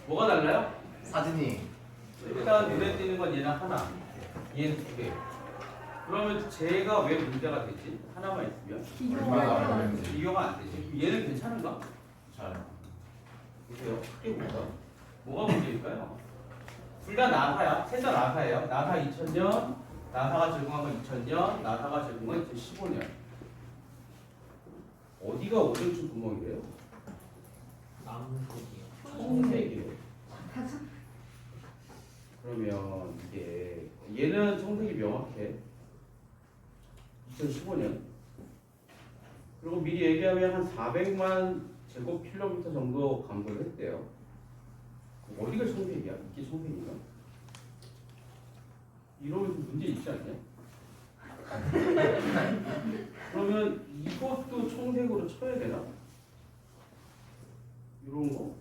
뭐가 달라요? 사진이 일단 눈에 띄는 건 얘는 하나, 얘는 두 개. 그러면 쟤가 왜 문제가 되지? 하나만 있으면 비교가 안 되지. 그럼 얘는 괜찮은가? 잘 보세요. 크게 보자. 뭐가 문제일까요? 둘 다 나사야. 셋 다 나사예요. 나사 2000년, 나사가 제공한 건 2000년, 나사가 제공한 건 2015년. 어디가 오존층 구멍이래요? 청색이요. 그러면 이게 얘는 청색이 명확해. 2015년. 그리고 미리 얘기하면 한 400만 제곱킬로미터 정도 감도를 했대요. 어디가 청색이야? 이게 청색인가? 이러면 문제 있지 않냐? 그러면 이것도 청색으로 쳐야 되나? 이런 거?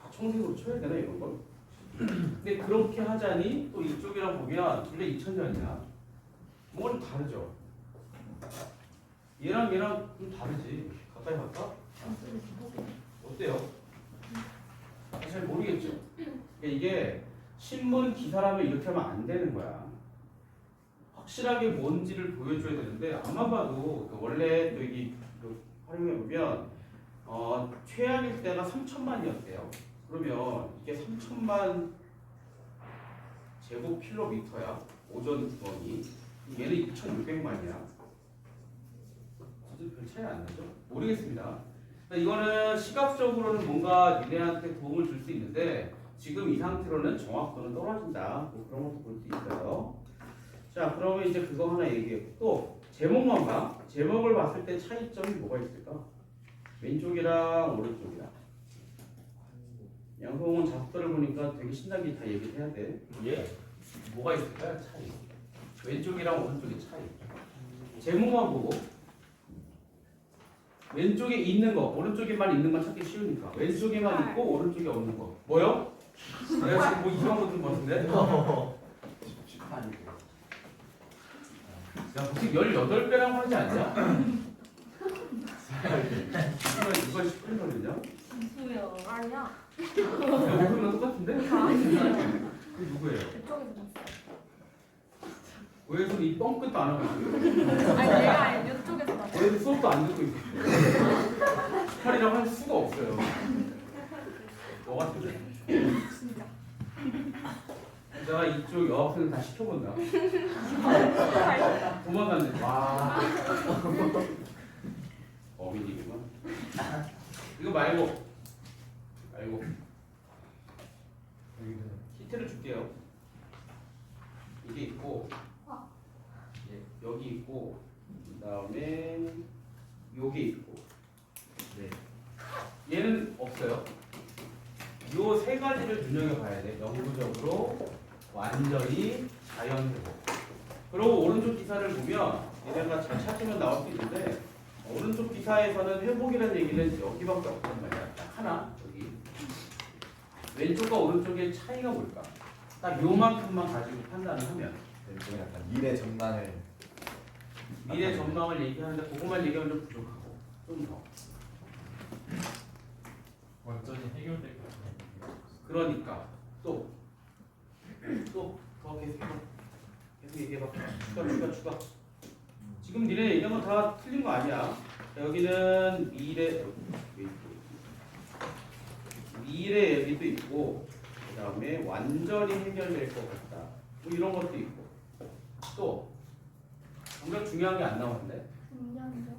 다 청색으로 쳐야 되나 이런 걸? 근데 그렇게 하자니 또 이쪽이랑 보면 둘 다 2000년이야. 뭐가 좀 다르죠? 얘랑 좀 다르지. 가까이 갈까? 어때요? 잘 모르겠죠? 이게 신문 기사라면 이렇게 하면 안 되는 거야. 확실하게 뭔지를 보여줘야 되는데 아마 봐도 원래 또 여기 활용해 보면 최악일 때가 3천만이었대요. 그러면 이게 3천만 제곱킬로미터야. 오존 구멍이. 얘는 2,600만이야. 진짜 별 차이 안 나죠? 모르겠습니다. 이거는 시각적으로는 뭔가 니네한테 도움을 줄 수 있는데 지금 이 상태로는 정확도는 떨어진다. 뭐 그런 것도 볼 수 있어요. 자, 그러면 이제 그거 하나 얘기했고 또 제목만 봐. 제목을 봤을 때 차이점이 뭐가 있을까? 왼쪽이랑 오른쪽이랑. 양성훈 작들을 보니까 되게 신나게 다 얘기를 해야 돼. 예. 뭐가 있을까요? 차이. 왼쪽이랑 오른쪽의 차이. 제목만 보고 왼쪽에 있는 거, 오른쪽에만 있는 건 찾기 쉬우니까 왼쪽에만 있고 오른쪽에 없는 거. 뭐요? 내가 지금 뭐 이상한 거 들은 거 같은데? 야, 무슨 18배라고 하지 않냐? 이거 18걸리냐? 무수요. 아니야. 야, 목소리랑 똑같은데? 아니야. 그 누구예요? 이쪽에서 봤어. 왜서 이 뻥끗도 안 하고 있어요? 아니 내가 이쪽에서 봤어. 왜 수업도 안 듣고 있어요? 18이라고 할 수가 없어요. 뭐 같은데? 진짜. 내가 이쪽 여학생을 다 시켜본다. 도망갔네. 와. 어민이구만. 이거 말고. 힌트를 줄게요. 이게 있고, 예, 여기 있고, 그 다음에 여기 있고. 네. 얘는 없어요. 요 세 가지를 눈여겨봐야 돼. 영구적으로 완전히 자연회복. 그리고 오른쪽 기사를 보면 얘네가 잘 찾으면 나올 수 있는데 오른쪽 기사에서는 회복이라는 얘기는 여기밖에 없단 말이야. 딱 하나 여기. 왼쪽과 오른쪽의 차이가 뭘까? 딱 요만큼만 가지고 판단을 하면 좀 약간 미래 전망을 미래 전망을 얘기하는데 그것만 얘기하면 좀 부족하고 좀 더. 완전히 해결될 것 같아요. 그러니까 또 더 계속 얘기해봐. 추가. 지금 니네 얘기한 건 다 틀린 거 아니야. 여기는 미래 얘기도 있고 그 다음에 완전히 해결될 것 같다. 뭐 이런 것도 있고 또 정말 중요한 게 안 나왔는데 중량이죠.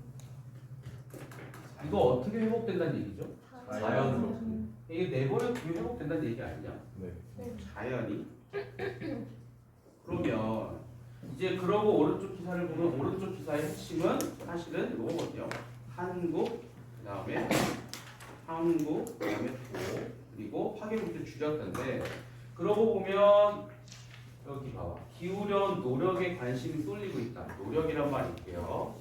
이거 어떻게 회복된다는 얘기죠? 자연으로. 이게 내버려 두면 회복된다는 얘기 아니냐? 네. 자연이. 그러면 이제 그러고 오른쪽 기사를 보면 오른쪽 기사의 핵심은 사실은 이거거든요. 한국, 그다음에 도, 그리고 파괴국들 줄였던데 그러고 보면 여기 봐봐. 기울여 노력에 관심이 쏠리고 있다. 노력이란 말 있게요.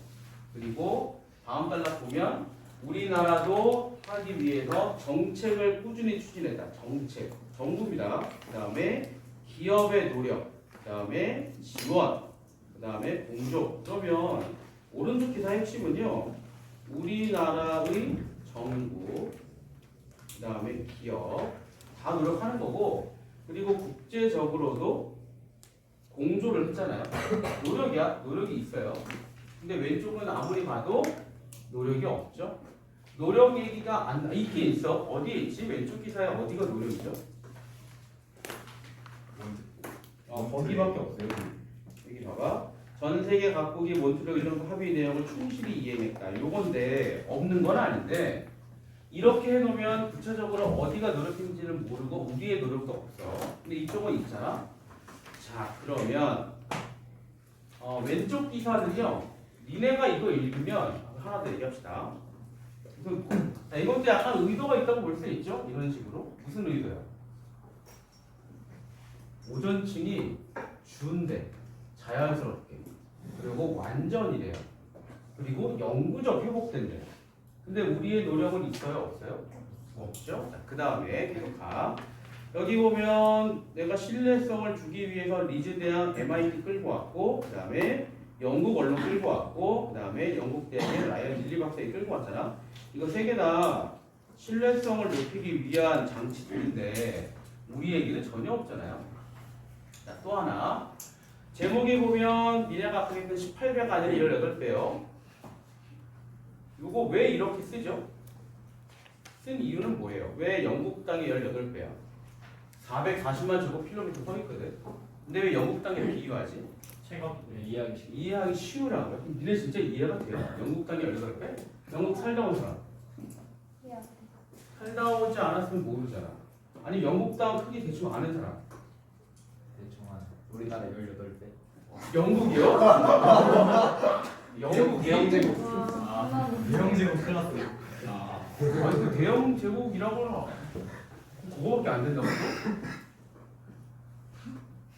그리고 다음 달락 보면 우리나라도 하기 위해서 정책을 꾸준히 추진했다. 정책, 정부입니다. 그 다음에 기업의 노력, 그 다음에 지원, 그 다음에 공조. 그러면 오른쪽 기사 핵심은요. 우리나라의 정부, 그 다음에 기업, 다 노력하는 거고 그리고 국제적으로도 공조를 했잖아요. 노력이야. 노력이 있어요. 근데 왼쪽은 아무리 봐도 노력이 없죠. 노력 얘기가 안 있긴 있어. 어디에 있지? 왼쪽 기사에 어디가 노력이죠? 거기밖에 없어요. 여기 봐봐. 전 세계 각국이 몬트리올 의정서 합의 내용을 충실히 이행했다. 요건데 없는 건 아닌데 이렇게 해놓으면 구체적으로 어디가 노력인지는 모르고 우리의 노력도 없어. 근데 이쪽은 있잖아. 자 그러면 왼쪽 기사는요. 니네가 이거 읽으면 하나 더 얘기합시다. 자, 이것도 약간 의도가 있다고 볼 수 있죠? 이런 식으로. 무슨 의도야? 오존층이 준대. 자연스럽게. 그리고 완전이래요. 그리고 영구적 회복된대요. 근데 우리의 노력은 있어요? 없어요? 없죠? 자, 그 다음에 계속 가. 여기 보면 내가 신뢰성을 주기 위해서 리즈 대학 MIT 끌고 왔고 그 다음에 영국 언론 끌고 왔고 그 다음에 영국 대학의 라이언 릴리 박사에 끌고 왔잖아. 이거 세 개 다 신뢰성을 높이기 위한 장치들인데 우리 얘기는 전혀 없잖아요. 자, 또 하나 제목에 보면 미래가 갖고 있는 18배가 아니라 18배요. 이거 왜 이렇게 쓰죠? 쓴 이유는 뭐예요? 왜 영국 땅이 18배야? 440만 제곱킬로미터 서 있거든. 근데 왜 영국 땅에 비교하지? 이해하기 쉬우라고요. 그럼 니네 진짜 이해가 돼요? 영국 땅이 18배? 영국 살다 온 사람? 살다 오지 않았으면 모르잖아. 아니 영국 땅 크기 대충 아는 사람? 대충 한 우리나라 18배. 영국이요? 영국이? 대형 제국. 와, 대형 제국 클라스. 아니 그 대형 제국이라고는 그거밖에 안 된다고?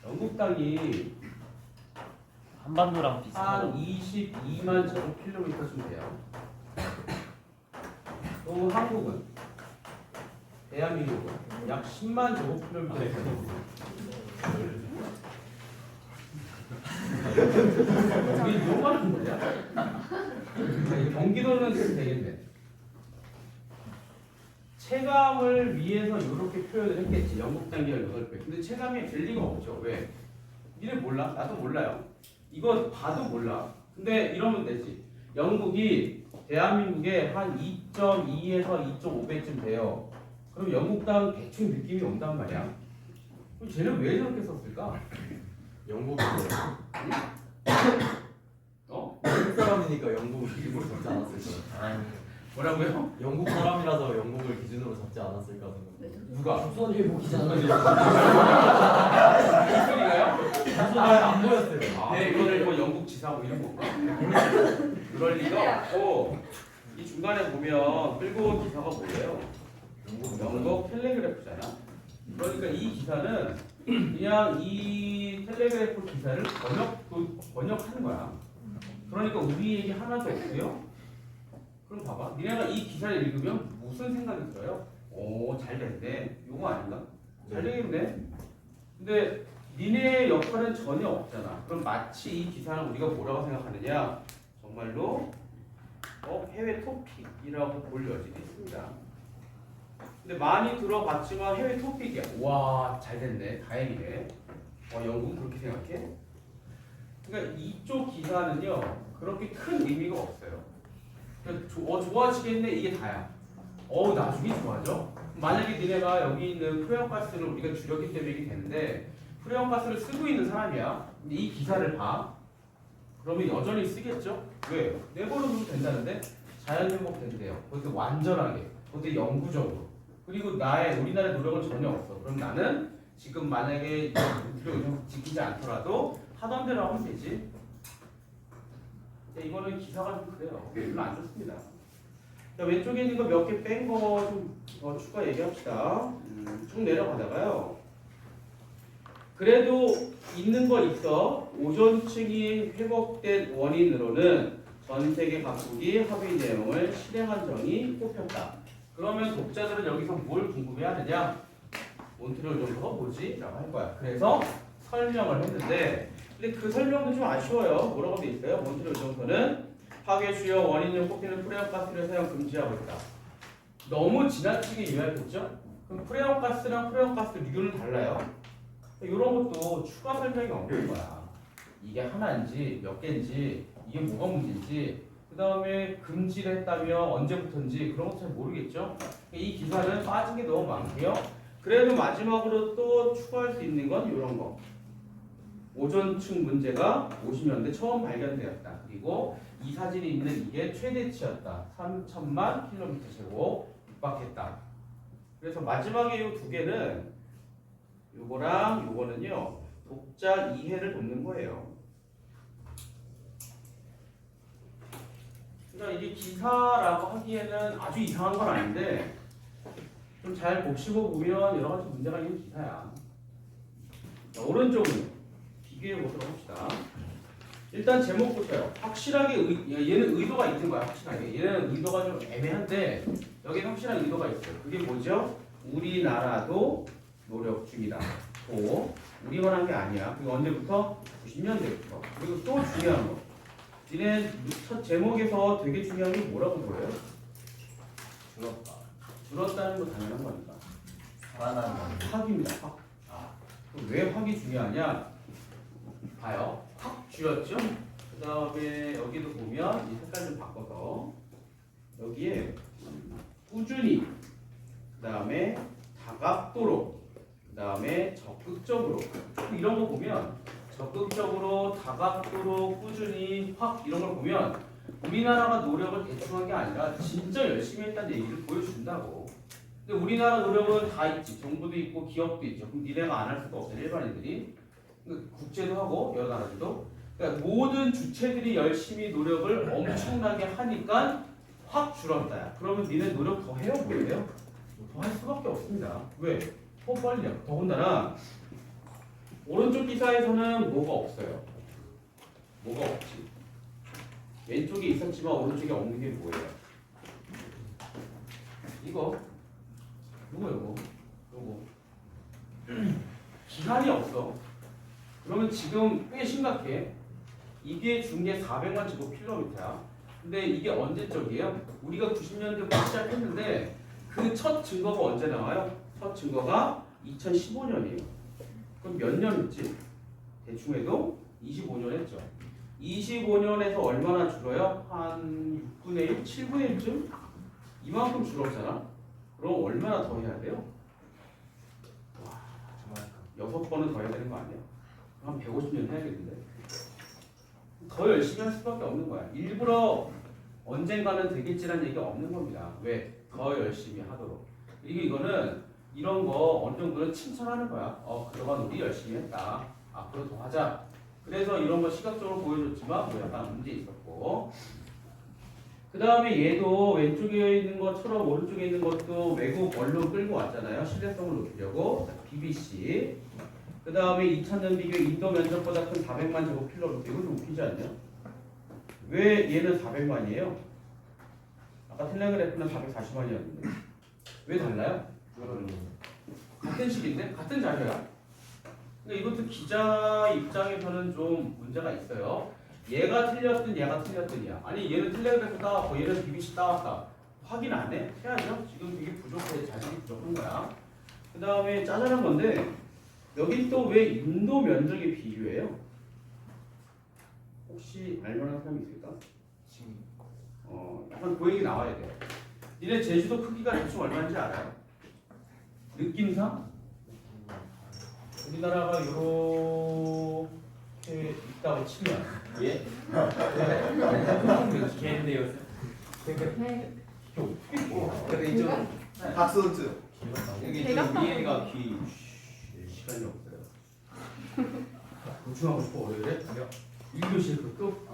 영국 땅이 한반도랑 한 비슷하죠. 22만 제곱킬로미터쯤 돼요. 또 한국은 대한민국은 약 10만 제곱킬로미터 돼요. 이게 요만한 거냐? 경기도는 좀 되겠네. 체감을 위해서 이렇게 표현을 했겠지. 영국 단계 18배. 근데 체감이 될 리가 없죠. 왜? 니네 몰라? 나도 몰라요. 이거 봐도 몰라. 근데 이러면 되지. 영국이 대한민국에 한 2.2에서 2.5배쯤 돼요. 그럼 영국 땅 대충 느낌이 온단 말이야. 그럼 쟤는 왜 저렇게 썼을까? 영국이 어? 영국 사람이니까 영국을 기준으로 잡지 않았을까? 뭐라고요? 영국 사람이라서 영국을 기준으로 잡지 않았을까 생각. 누가? 조선일보기잖아요. 목소리가요? 안 보였어요. 네, 이거를 뭐 영국 지사 뭐 이런 건가? 그럴 리가 없고 이 중간에 보면 끌고 온 기사가 뭐예요? 영국 텔레그래프잖아. 그러니까 이 기사는 그냥 이 텔레그래프 기사를 번역하는 거야. 그러니까 우리 얘기 하나도 없고요. 그럼 봐봐. 니네가 이 기사를 읽으면 무슨 생각이 들어요? 오, 잘 됐네. 요거 아닌가? 잘 되겠네. 근데 니네의 역할은 전혀 없잖아. 그럼 마치 이 기사는 우리가 뭐라고 생각하느냐? 정말로 해외 토픽이라고 볼 여지가 있습니다. 근데 많이 들어봤지만 해외 토픽이야. 와, 잘 됐네. 다행이네. 영국은 그렇게 생각해? 그러니까 이쪽 기사는요, 그렇게 큰 의미가 없어요. 그러니까 좋아지겠네. 이게 다야. 나중에 좋아져? 만약에 니네가 여기 있는 프레온가스를 우리가 줄였기 때문에 이게 되는데 프레온가스를 쓰고 있는 사람이야. 근데 이 기사를 봐. 그러면 여전히 쓰겠죠? 왜? 내버려둬도 된다는데 자연 회복된대요. 그것도 완전하게. 그것도 영구적으로. 그리고 우리나라의 노력은 전혀 없어. 그럼 나는 지금 만약에 지키지 않더라도 하던 대로 하면 되지. 이거는 기사가 좀 그래요. 별로 안 좋습니다. 자, 왼쪽에 있는 거 몇 개 뺀 거 좀 추가 얘기합시다. 쭉 내려가다가요. 그래도 있는 거 있어. 오존층이 회복된 원인으로는 전 세계 각국이 합의 내용을 실행한 점이 꼽혔다. 그러면 독자들은 여기서 뭘 궁금해하느냐? 몬트리올 의정서가 뭐지? 라고 할 거야. 그래서 설명을 했는데 근데 그 설명도 좀 아쉬워요. 뭐라고 돼 있어요? 몬트리올 의정서는 파괴 주요 원인으로 꼽히는 프레온가스를 사용 금지하고 있다. 너무 지나치게 요약했죠? 그럼 프레온 가스랑 프레온 가스 류는 달라요. 이런 것도 추가 설명이 없는 거야. 이게 하나인지 몇 개인지 이게 뭐가 문제인지 그 다음에 금지를 했다면 언제부터인지 그런 것도 잘 모르겠죠. 이 기사는 빠진 게 너무 많고요. 그래도 마지막으로 또 추가할 수 있는 건 이런 거. 오존층 문제가 50년대 처음 발견되었다. 그리고 이 사진이 있는 이게 최대치였다. 3천만 킬로미터 제곱 육박했다. 그래서 마지막에 이 두 개는 요거랑 요거는요 독자 이해를 돕는 거예요. 그러니까 이게 기사라고 하기에는 아주 이상한 건 아닌데 좀 잘 보시고 보면 여러 가지 문제가 있는 기사야. 자, 오른쪽은 비교해 보도록 합시다. 일단 제목부터요. 확실하게 얘는 의도가 있는 거야. 확실하게 얘는 의도가 좀 애매한데 여기는 확실한 의도가 있어요. 그게 뭐죠? 우리나라도 노력 중이다. 또 우리만 한 게 아니야. 그게 언제부터? 90년대부터. 그리고 또 중요한 거. 니네 첫 제목에서 되게 중요한 게 뭐라고 보여요? 줄었다. 줄었다는 거 당연한 거니까. 살아나는 거. 확입니다. 확. 그럼 왜 확이 중요하냐? 봐요. 확 줄였죠? 그 다음에 여기도 보면 이 색깔 좀 바꿔서 여기에 꾸준히 그 다음에 다각도로 그 다음에 적극적으로 이런 거 보면 적극적으로 다각도로 꾸준히 확 이런 걸 보면 우리나라가 노력을 대충 한 게 아니라 진짜 열심히 했다는 얘기를 보여준다고. 근데 우리나라 노력은 다 있지. 정부도 있고 기업도 있죠. 그럼 니네가 안 할 수가 없잖아. 일반인들이. 국제도 하고 여러 나라들도. 그러니까 모든 주체들이 열심히 노력을 엄청나게 하니까 확 줄었다. 그러면 니네 노력 더 해요? 뭐예요? 더 할 수밖에 없습니다. 왜? 더 빨리야. 더군다나 오른쪽 기사에서는 뭐가 없어요. 뭐가 없지. 왼쪽에 있었지만 오른쪽에 없는 게 뭐예요? 이거 요거 기한이 없어. 그러면 지금 꽤 심각해. 이게 중계 400만 제곱킬로미터야. 근데 이게 언제적이에요? 우리가 90년대부터 시작했는데 그 첫 증거가 언제 나와요? 첫 증거가 2015년이에요. 그럼 몇 년 했지? 대충 해도 25년 했죠. 25년에서 얼마나 줄어요? 한 6분의 1, 7분의 1쯤? 이만큼 줄었잖아? 그럼 얼마나 더 해야 돼요? 와, 정말 6번은 더 해야 되는 거 아니야? 한 150년 해야겠는데? 더 열심히 할 수밖에 없는 거야. 일부러 언젠가는 되겠지라는 얘기가 없는 겁니다. 왜? 더 열심히 하도록. 그리고 이거는 이런 거 어느 정도는 칭찬하는 거야. 그동안 우리 열심히 했다. 앞으로 더 하자. 그래서 이런 거 시각적으로 보여줬지만 뭐 약간 문제 있었고. 그 다음에 얘도 왼쪽에 있는 것처럼 오른쪽에 있는 것도 외국 언론 끌고 왔잖아요. 신뢰성을 높이려고. BBC. 그 다음에 2000년 비교 인도 면적보다 큰 400만 제곱킬로미터. 이거 좀 웃기지 않냐? 왜 얘는 400만이에요? 아까 텔레그래프는 440만이었는데. 왜 달라요? 같은 식인데? 같은 자료야. 근데 이것도 기자 입장에서는 좀 문제가 있어요. 얘가 틀렸든 얘가 틀렸든이야. 아니 얘는 텔레그래프 따왔고 얘는 BBC 따왔다. 확인 안 해? 해야죠. 지금 되게 부족해. 자식이 부족한 거야. 그 다음에 짜잘한 건데 여기 또 왜 인도 면적의 비교예요? 혹시 알만한 사람이 있을까? 약간 그 얘기 나와야 돼. 니네 제주도 크기가 대충 얼마인지 알아요? 느낌상? 우리나라가 이렇게 있다고 치면 예? 개인데요. 근데 이쪽 박선주. 여기 제가 좀 위에가 귀. 시간이 없어요. 보충하고 싶어 왜 그래? 1교시에 그것도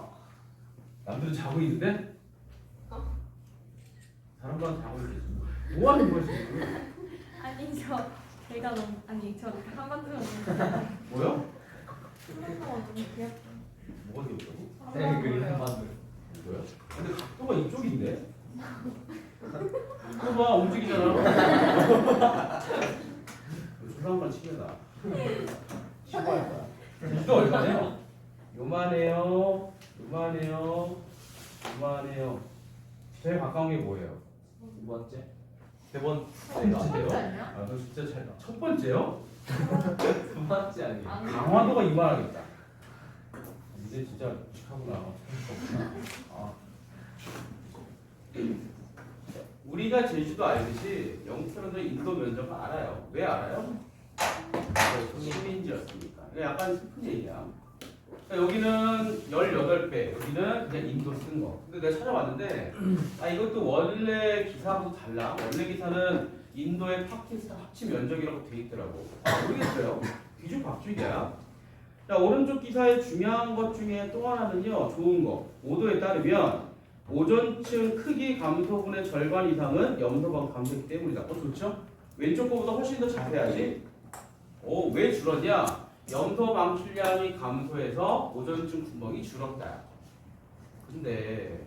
남들은 자고 있는데 사람만 자고 있지. 뭐 하는 거야 지금? 아니 제가 너무 저 한반도가 너무 뭐야? 한반도가 너무 귀엽다. 뭐가 되었다고? 텔레그램 만들. 뭐야? 근데 각도가 이쪽인데? 이거 봐 움직이잖아. 조상만 치려다. 시발다. 이거 얼마네요? 요만해요. 요만해요. 요만해요. 제일 가까운 게 뭐예요? 두 번째. 세 번째가 첫 번째 아니야? 아, 너 진짜 잘 나. 첫 번째요? 두 번째 아니에요? 아니. 강화도가 이만하겠다. 이제 진짜 무식하구나. 아. 우리가 제주도 알듯이 영국사람들 인도 면적을 알아요. 왜 알아요? 식민지였으니까. 이게 약간 슬픈 얘기야. 그러니까 여기는 18배, 여기는 그냥 인도 쓴 거. 근데 내가 찾아봤는데, 이것도 원래 기사하고 달라. 원래 기사는 인도의 파키스탄 합치 면적이라고 돼 있더라고. 모르겠어요. 뒤죽박죽이야. 자, 오른쪽 기사의 중요한 것 중에 또 하나는요, 좋은 거. 오도에 따르면 오존층 크기 감소분의 절반 이상은 염소방 감소이기 때문이다. 좋죠? 왼쪽 거보다 훨씬 더 자세하지? 왜 줄었냐? 염소 방출량이 감소해서 오존층 구멍이 줄었다. 근데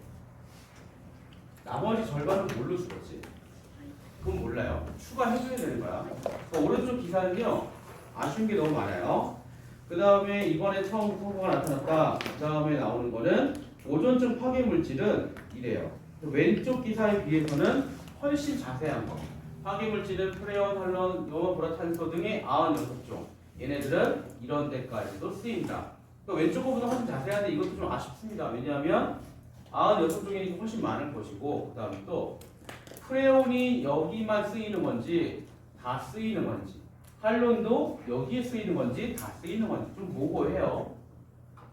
나머지 절반은 뭘로 줄었지? 그건 몰라요. 추가해줘야 되는 거야. 오른쪽 기사는요, 아쉬운 게 너무 많아요. 그 다음에 이번에 처음 후보가 나타났다. 그 다음에 나오는 거는 오존층 파괴 물질은 이래요. 왼쪽 기사에 비해서는 훨씬 자세한 거. 파괴 물질은 프레온, 할론, 요보라탄소 등의 96종. 얘네들은 이런 데까지도 쓰인다. 그러니까 왼쪽 거보다 훨씬 자세한데 이것도 좀 아쉽습니다. 왜냐하면 96종이니까 훨씬 많은 것이고, 그 다음에 또 프레온이 여기만 쓰이는 건지 다 쓰이는 건지, 할론도 여기에 쓰이는 건지 다 쓰이는 건지 좀 모호해요.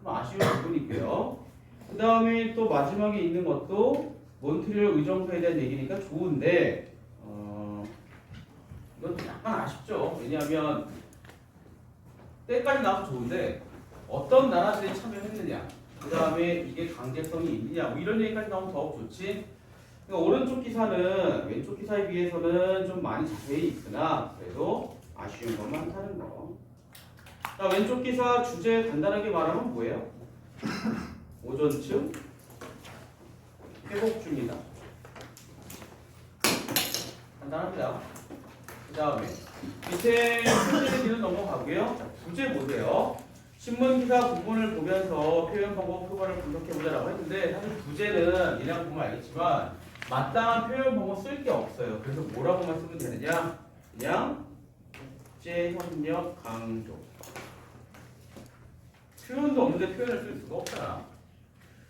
좀 아쉬운 부분이 있고요. 그 다음에 또 마지막에 있는 것도 몬트리올 의정서에 대한 얘기니까 좋은데, 이건 약간 아쉽죠. 왜냐하면 때까지 나와서 좋은데 어떤 나라들이 참여했느냐, 그 다음에 이게 강제성이 있느냐, 뭐 이런 얘기까지 나오면 더욱 좋지. 그러니까 오른쪽 기사는 왼쪽 기사에 비해서는 좀 많이 자세히 있으나 그래도 아쉬운 건 많다는 거. 자, 왼쪽 기사 주제 간단하게 말하면 뭐예요? 오존층 회복 중이다. 간단합니다. 그 다음에 밑에 문제는 넘어가고요. 자, 부제 보세요. 신문기사 부분을 보면서 표현 방법 표본을 분석해보자라고 했는데, 사실 부제는 그냥 보면 알겠지만 마땅한 표현 방법 쓸 게 없어요. 그래서 뭐라고만 쓰면 되느냐? 그냥 국제 협력 강조. 표현도 없는데 표현을 쓸 수가 없잖아.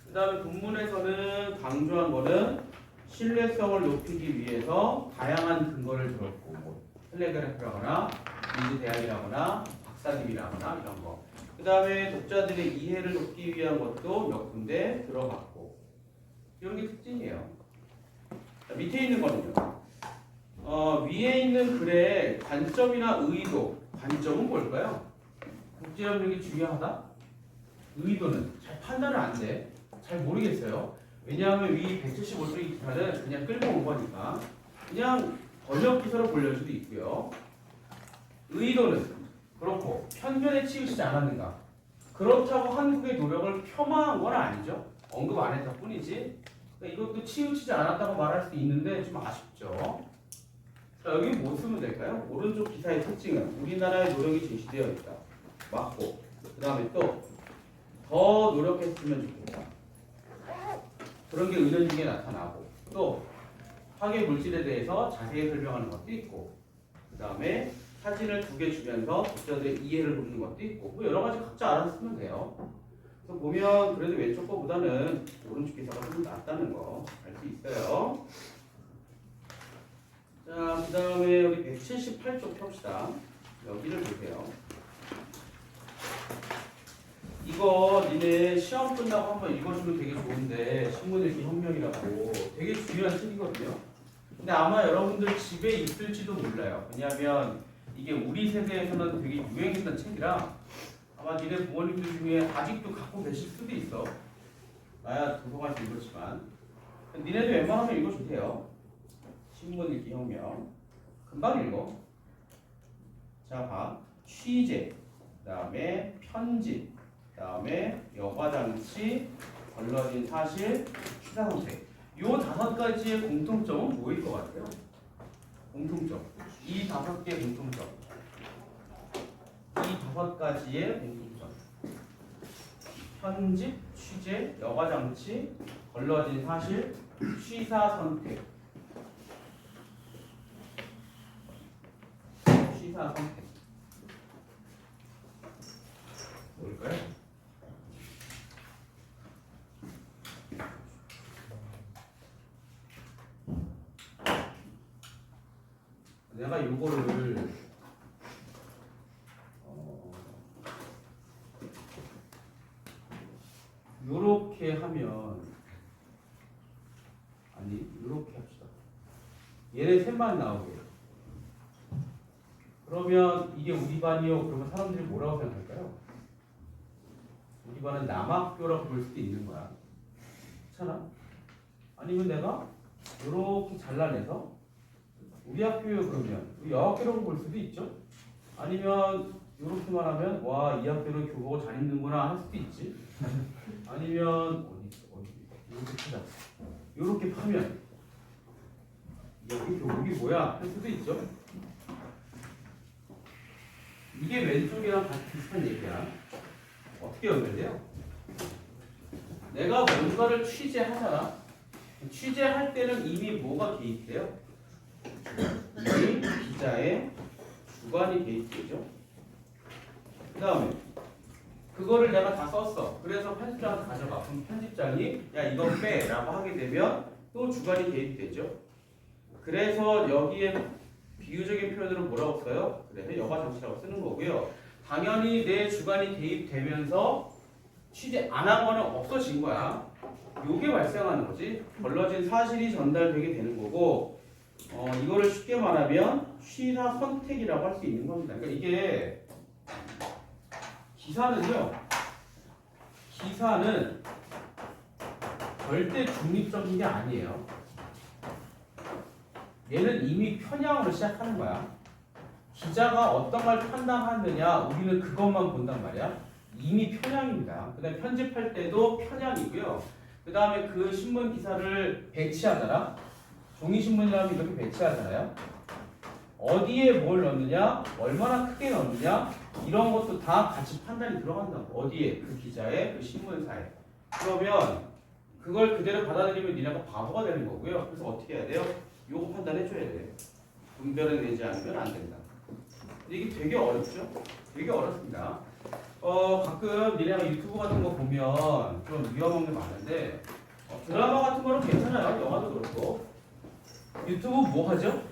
그 다음에 본문에서는 강조한 거는 신뢰성을 높이기 위해서 다양한 근거를 들었고, 뭐 텔레그래프라거나 민주대학이라거나 박사님이라거나 이런 거. 그 다음에 독자들의 이해를 돕기 위한 것도 몇 군데 들어갔고, 이런 게 특징이에요. 자, 밑에 있는 거는요. 위에 있는 글의 관점이나 의도. 관점은 뭘까요? 국제협력이 중요하다? 의도는 잘 판단을 안 돼. 잘 모르겠어요. 왜냐하면 위 175쪽의 기사는 그냥 끌고 온 거니까 그냥 번역 기사로 보낼 수도 있고요. 의도는 그렇고 편견에 치우치지 않았는가? 그렇다고 한국의 노력을 폄하한 건 아니죠. 언급 안 했다 뿐이지. 그러니까 이것도 치우치지 않았다고 말할 수도 있는데 좀 아쉽죠. 자, 여기 뭐 쓰면 될까요? 오른쪽 기사의 특징은 우리나라의 노력이 제시되어 있다. 맞고, 그 다음에 또 더 노력했으면 좋겠다. 그런 게 의견 중에 나타나고, 또 파괴 물질에 대해서 자세히 설명하는 것도 있고, 그 다음에 사진을 2개 주면서 독자들의 이해를 돕는 것도 있고, 뭐 여러 가지 각자 알아서 쓰면 돼요. 그래서 보면 그래도 왼쪽 거보다는 오른쪽 기사가 좀 낫다는 거 알 수 있어요. 자, 그 다음에 여기 178쪽 펴봅시다. 여기를 보세요. 이거 니네 시험 끝나고 한번 읽어주면 되게 좋은데, 신문 읽기 혁명이라고 되게 중요한 책이거든요. 근데 아마 여러분들 집에 있을지도 몰라요. 왜냐하면 이게 우리 세대에서는 되게 유행했던 책이라 아마 니네 부모님들 중에 아직도 갖고 계실 수도 있어. 나야 도서관에서 읽었지만 니네도 웬만하면 읽어주세요. 신문 읽기 혁명 금방 읽어. 자, 봐. 취재, 그 다음에 편집, 그 다음에 여과장치, 걸러진 사실, 시사선택. 이 5가지의 공통점은 뭐일 것 같아요? 공통점. 이 5개의 공통점. 이 5가지의 공통점. 편집, 취재, 여과장치, 걸러진 사실, 시사선택. 선택이나 선택. 뭘까요? 내가 요거를 요렇게 하면 아니 요렇게 합시다. 얘네 셋만 나오게. 그러면 이게 우리 반이요. 그러면 사람들이 뭐라고 생각할까요? 우리 반은 남학교라고 볼 수도 있는 거야. 그렇잖아? 아니면 내가 요렇게 잘라내서 우리 학교요 그러면 우리 여학교라고 볼 수도 있죠. 아니면 요렇게만 하면 와 이 학교는 교복을 잘 입는구나 할 수도 있지. 아니면 어디 이렇게 치자. 요렇게 파면 여기 교복이 뭐야 할 수도 있죠. 이게 왼쪽이랑 같이 비슷한 얘기야. 어떻게 연결돼요? 내가 뭔가를 취재하잖아. 취재할 때는 이미 뭐가 개입돼요? 이미 기자의 주관이 개입되죠. 그 다음에 그거를 내가 다 썼어. 그래서 편집장한테 가져가. 그럼 편집장이 야 이거 빼 라고 하게 되면 또 주관이 개입되죠. 그래서 여기에 비유적인 표현으로 뭐라고 써요? 그래서 여과장치라고 쓰는 거고요. 당연히 내 주관이 개입되면서 취재 안 한 거는 없어진 거야. 요게 발생하는 거지. 걸러진 사실이 전달되게 되는 거고 이거를 쉽게 말하면 취사 선택이라고 할 수 있는 겁니다. 그러니까 이게 기사는 절대 중립적인 게 아니에요. 얘는 이미 편향으로 시작하는 거야. 기자가 어떤 걸 판단하느냐 우리는 그것만 본단 말이야. 이미 편향입니다. 그 다음에 편집할 때도 편향이고요. 그 다음에 그 신문 기사를 배치하잖아. 종이신문이라면 이렇게 배치하잖아요. 어디에 뭘 넣느냐, 얼마나 크게 넣느냐 이런 것도 다 같이 판단이 들어간다고. 어디에? 그 기자의 그 신문사에. 그러면 그걸 그대로 받아들이면 니네가 바보가 되는 거고요. 그래서 어떻게 해야 돼요? 요거 판단해줘야 돼요. 분별을 내지 않으면 안 된다. 이게 되게 어렵죠? 되게 어렵습니다. 가끔 니네가 유튜브 같은 거 보면 좀 위험한 게 많은데 드라마 같은 거는 괜찮아요. 영화도 그렇고. 유튜브 뭐 하죠?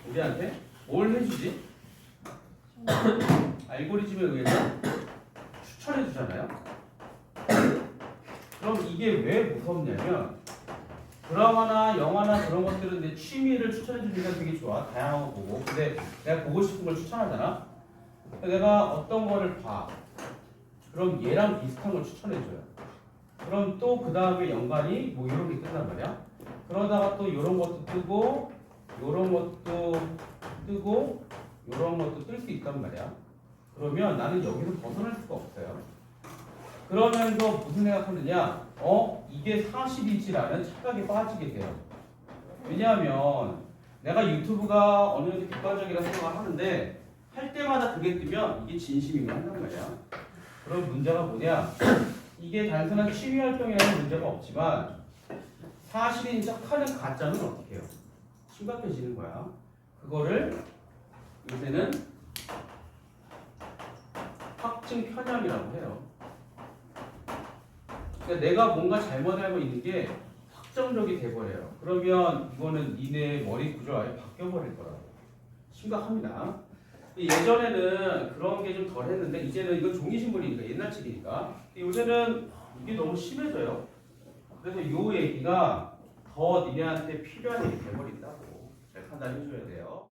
우리한테 뭘 해주지? 알고리즘에 의해서 추천해 주잖아요. 그럼 이게 왜 무섭냐면 드라마나 영화나 그런 것들은 내 취미를 추천해 주니까 되게 좋아. 다양한 거 보고. 근데 내가 보고 싶은 걸 추천하잖아. 내가 어떤 거를 봐. 그럼 얘랑 비슷한 걸 추천해 줘요. 그럼 또 그 다음에 연관이 뭐 이런 게 뜬단 말이야. 그러다가 또 이런 것도 뜨고 요런 것도 뜨고 요런 것도 뜰 수 있단 말이야. 그러면 나는 여기서 벗어날 수가 없어요. 그러면서 무슨 생각하느냐? 이게 사실이지라는 착각에 빠지게 돼요. 왜냐하면 내가 유튜브가 어느 정도 객관적이라 생각을 하는데 할 때마다 그게 뜨면 이게 진심이면 한단 말이야. 그럼 문제가 뭐냐? 이게 단순한 취미 활동이라는 문제가 없지만 사실인 척하는 가짜는 어떻게 해요? 심각해지는 거야. 그거를 요새는 확증 편향이라고 해요. 그러니까 내가 뭔가 잘못 알고 있는 게 확정적이 돼버려요. 그러면 이거는 니네 머리 구조가 아예 바뀌어버릴 거라고. 심각합니다. 예전에는 그런 게 좀 덜 했는데 이제는 이건 종이신문이니까 옛날 책이니까 요새는 이게 너무 심해져요. 그래서 이 얘기가 더 니네한테 필요한 얘기 돼버린다고 잘 판단해 줘야 돼요.